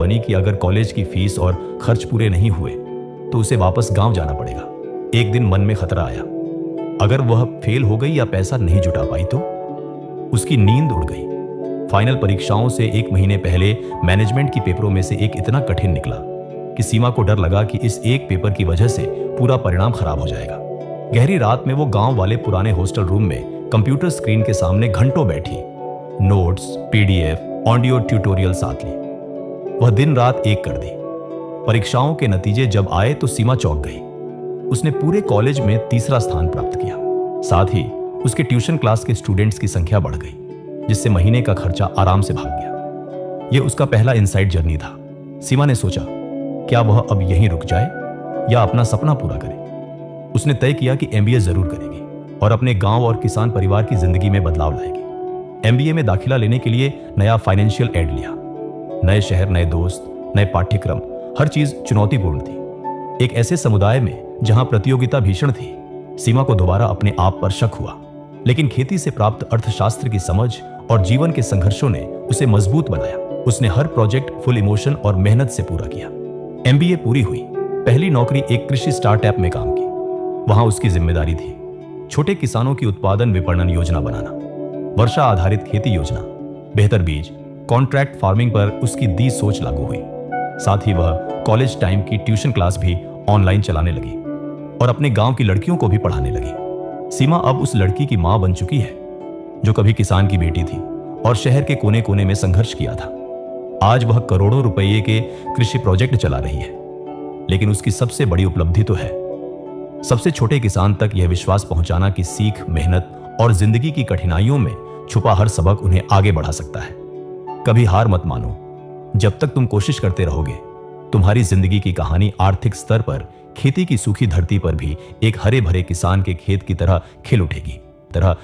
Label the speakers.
Speaker 1: बनी कि अगर कॉलेज की फीस और खर्च पूरे नहीं हुए तो उसे वापस गांव जाना पड़ेगा। एक दिन मन में खतरा आया, अगर वह फेल हो गई या पैसा नहीं जुटा पाई तो? उसकी नींद उड़ गई। फाइनल परीक्षाओं से 1 महीने पहले मैनेजमेंट की पेपरों में से एक इतना कठिन निकला कि सीमा को डर लगा कि इस एक पेपर की वजह से पूरा परिणाम खराब हो जाएगा। गहरी रात में वो गांव वाले पुराने हॉस्टल रूम में कंप्यूटर स्क्रीन के सामने घंटों बैठी, नोट्स, पीडीएफ, ऑडियो ट्यूटोरियल साथ ली। वह दिन रात एक कर दी। परीक्षाओं के नतीजे जब आए तो सीमा चौंक गई। उसने पूरे कॉलेज में 3रा स्थान प्राप्त किया। साथ ही उसके ट्यूशन क्लास के स्टूडेंट्स की संख्या बढ़ गई, जिससे महीने का खर्चा आराम से भाग गया। यह उसका पहला इनसाइड जर्नी था। सीमा ने सोचा, क्या वह अब यहीं रुक जाए या अपना सपना पूरा करे? उसने तय किया कि एमबीए जरूर करेगी और अपने गांव और किसान परिवार की जिंदगी में बदलाव लाएगी। एमबीए में दाखिला लेने के लिए नया फाइनेंशियल एड लिया। नए शहर, नए दोस्त, नए पाठ्यक्रम, हर चीज चुनौतीपूर्ण थी। एक ऐसे समुदाय में जहां प्रतियोगिता भीषण थी, सीमा को दोबारा अपने आप पर शक हुआ। लेकिन खेती से प्राप्त अर्थशास्त्र की समझ और जीवन के संघर्षों ने उसे मजबूत बनाया। उसने हर प्रोजेक्ट फुल इमोशन और मेहनत से पूरा किया। एमबीए पूरी हुई। पहली नौकरी एक कृषि स्टार्टअप में काम की। वहां उसकी जिम्मेदारी थी छोटे किसानों की उत्पादन विपणन योजना बनाना, वर्षा आधारित खेती योजना, बेहतर बीज, कॉन्ट्रैक्ट फार्मिंग पर उसकी दी सोच लागू हुई। साथ ही वह कॉलेज टाइम की ट्यूशन क्लास भी ऑनलाइन चलाने लगी और अपने गांव की लड़कियों को भी पढ़ाने लगी। सीमा अब उस लड़की की मां बन चुकी है जो कभी किसान की बेटी थी और शहर के कोने कोने में संघर्ष किया था। आज वह करोड़ों रुपए के कृषि प्रोजेक्ट चला रही है। लेकिन उसकी सबसे बड़ी उपलब्धि तो है सबसे छोटे किसान तक यह विश्वास पहुंचाना कि सीख, मेहनत और जिंदगी की कठिनाइयों में छुपा हर सबक उन्हें आगे बढ़ा सकता है। कभी हार मत मानो। जब तक तुम कोशिश करते रहोगे, तुम्हारी जिंदगी की कहानी आर्थिक स्तर पर खेती की सूखी धरती पर भी एक हरे भरे किसान के खेत की तरह खिल उठेगी, तरह